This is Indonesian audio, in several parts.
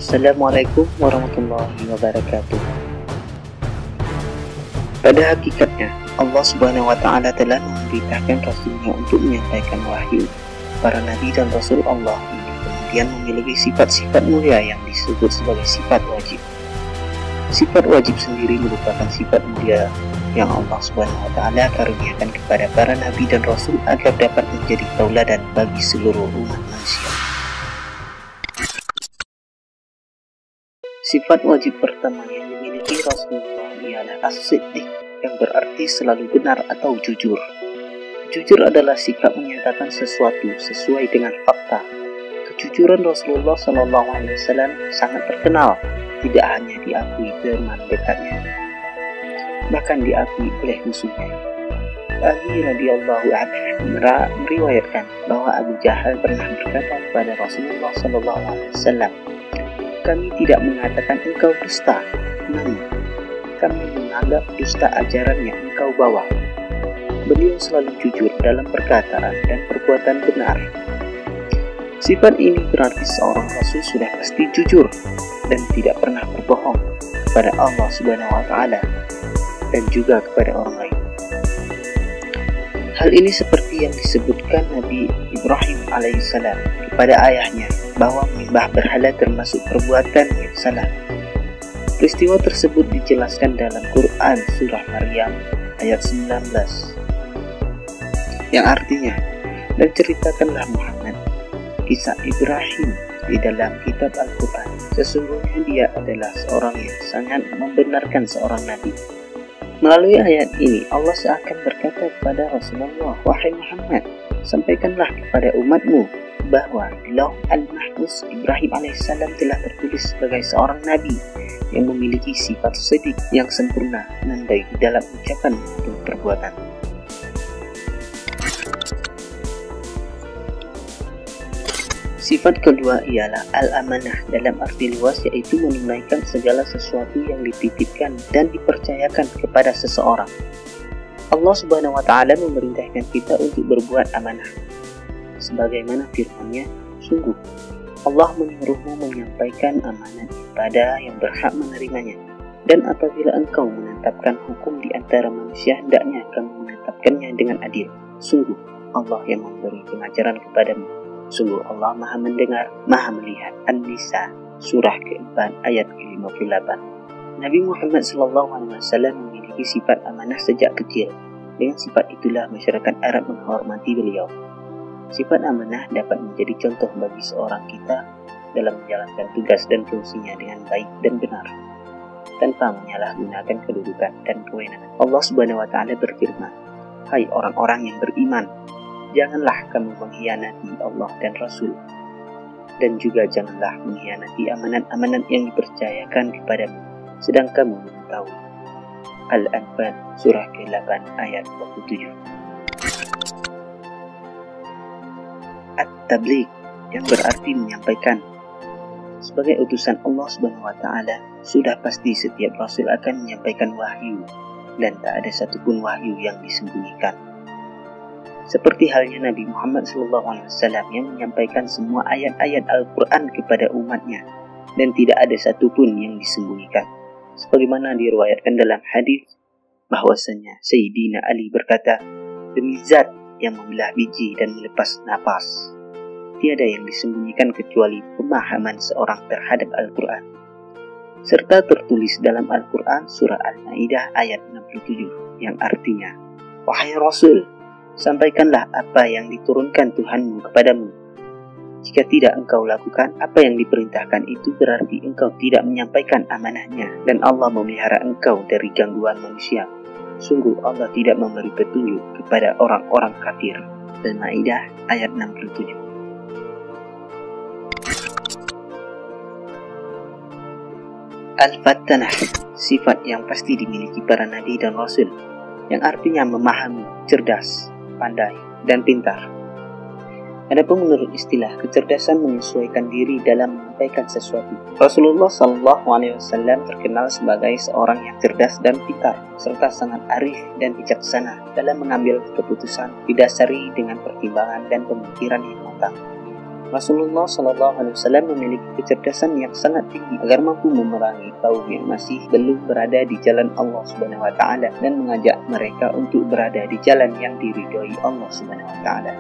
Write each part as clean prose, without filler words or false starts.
Assalamualaikum warahmatullahi wabarakatuh. Pada hakikatnya, Allah Subhanahu wa Ta'ala telah memerintahkan Rasul-Nya untuk menyampaikan wahyu. Para nabi dan Rasul Allah ini kemudian memiliki sifat-sifat mulia yang disebut sebagai sifat wajib. Sifat wajib sendiri merupakan sifat mulia yang Allah Subhanahu wa Ta'ala karuniakan kepada para nabi dan Rasul agar dapat menjadi tauladan bagi seluruh umat manusia. Sifat wajib pertama yang dimiliki Rasulullah ialah as-siddiq, yang berarti selalu benar atau jujur. Jujur adalah sikap menyatakan sesuatu sesuai dengan fakta. Kejujuran Rasulullah SAW sangat terkenal, tidak hanya diakui teman dekatnya, bahkan diakui oleh musuhnya. Ali radhiyallahu anhu meriwayatkan bahwa Abu Jahal pernah berkata kepada Rasulullah SAW, "Kami tidak mengatakan engkau dusta, namun kami menganggap dusta ajaran yang engkau bawa." Beliau selalu jujur dalam perkataan dan perbuatan benar. Sifat ini berarti seorang Rasul sudah pasti jujur dan tidak pernah berbohong kepada Allah Subhanahu wa Ta'ala dan juga kepada orang lain. Hal ini seperti yang disebutkan Nabi Ibrahim alaihissalam kepada ayahnya bahwa menyembah berhala termasuk perbuatan yang salah. Peristiwa tersebut dijelaskan dalam Quran surah Maryam ayat 19 yang artinya, "Dan ceritakanlah Muhammad kisah Ibrahim di dalam kitab Al-Quran. Sesungguhnya dia adalah seorang yang sangat membenarkan seorang nabi." Melalui ayat ini Allah seakan berkata kepada Rasulullah, "Wahai Muhammad, sampaikanlah kepada umatmu bahwa di Lauh Al-Mahfuz Ibrahim alaihissalam telah tertulis sebagai seorang nabi yang memiliki sifat siddiq yang sempurna dan baik dalam ucapan maupun perbuatan." Sifat kedua ialah al-amanah dalam arti luas, yaitu menunaikan segala sesuatu yang dititipkan dan dipercayakan kepada seseorang. Allah Subhanahu wa Ta'ala memerintahkan kita untuk berbuat amanah. Sebagaimana firman-Nya, "Sungguh Allah menyuruhmu menyampaikan amanat kepada yang berhak menerimanya. Dan apabila engkau menetapkan hukum di antara manusia, hendaknya kamu menetapkannya dengan adil. Sungguh Allah yang memberi pengajaran kepadamu. Sungguh Allah Maha mendengar, Maha melihat." An-Nisa surah ke-4 ayat ke-58. Nabi Muhammad SAW memiliki sifat amanah sejak kecil. Dengan sifat itulah masyarakat Arab menghormati beliau. Sifat amanah dapat menjadi contoh bagi seorang kita dalam menjalankan tugas dan fungsinya dengan baik dan benar, tanpa menyalahgunakan kedudukan dan kewenangan. Allah Subhanahu wa Ta'ala berfirman, "Hai orang-orang yang beriman, janganlah kamu mengkhianati Allah dan Rasul, dan juga janganlah mengkhianati amanat-amanat yang dipercayakan kepadamu, sedang kamu mengetahui." Al-Anfal surah ke-8 ayat 27. At-Tabligh, yang berarti menyampaikan. Sebagai utusan Allah Subhanahu wa Ta'ala, sudah pasti setiap Rasul akan menyampaikan wahyu, dan tak ada satupun wahyu yang disembunyikan. Seperti halnya Nabi Muhammad SAW yang menyampaikan semua ayat-ayat Al-Quran kepada umatnya, dan tidak ada satupun yang disembunyikan. Sebagaimana diriwayatkan dalam hadis bahwasanya Sayyidina Ali berkata, "Demi zat yang membelah biji dan melepas napas, tiada yang disembunyikan kecuali pemahaman seorang terhadap Al-Quran." Serta tertulis dalam Al-Quran surah Al-Ma'idah ayat 67 yang artinya, "Wahai Rasul, sampaikanlah apa yang diturunkan Tuhanmu kepadamu. Jika tidak engkau lakukan apa yang diperintahkan, itu berarti engkau tidak menyampaikan amanahnya, dan Allah memelihara engkau dari gangguan manusia. Sungguh Allah tidak memberi petunjuk kepada orang-orang kafir." Al-Ma'idah ayat 67. Al-Fattanah, sifat yang pasti dimiliki para nabi dan rasul, yang artinya memahami, cerdas, pandai, dan pintar. Adapun menurut istilah, kecerdasan menyesuaikan diri dalam menyampaikan sesuatu. Rasulullah SAW terkenal sebagai seorang yang cerdas dan pintar, serta sangat arif dan bijaksana dalam mengambil keputusan, didasari dengan pertimbangan dan pemikiran yang matang. Rasulullah SAW memiliki kecerdasan yang sangat tinggi agar mampu memerangi kaum yang masih belum berada di jalan Allah Subhanahu wa taala dan mengajak mereka untuk berada di jalan yang diridhoi Allah Subhanahu wa taala.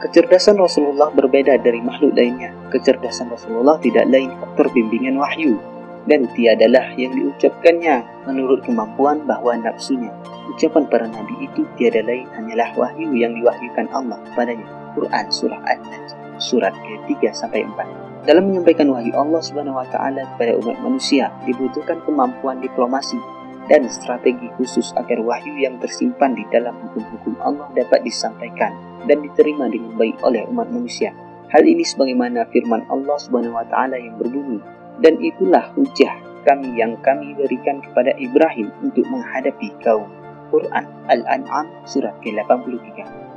Kecerdasan Rasulullah berbeda dari makhluk lainnya. Kecerdasan Rasulullah tidak lain faktor bimbingan wahyu dan tiadalah yang diucapkannya menurut kemampuan bahwa nafsunya. Ucapan para nabi itu tiada lain hanyalah wahyu yang diwahyukan Allah kepadanya. Quran Surah An-Najm surat ke-3-4. Dalam menyampaikan wahyu Allah Subhanahu wa taala kepada umat manusia dibutuhkan kemampuan diplomasi dan strategi khusus agar wahyu yang tersimpan di dalam hukum-hukum Allah dapat disampaikan dan diterima dengan baik oleh umat manusia. Hal ini sebagaimana firman Allah Subhanahu wa taala yang berbunyi, dan itulah hujah kami yang kami berikan kepada Ibrahim untuk menghadapi kaum. Quran Al-An'am surat ke-83.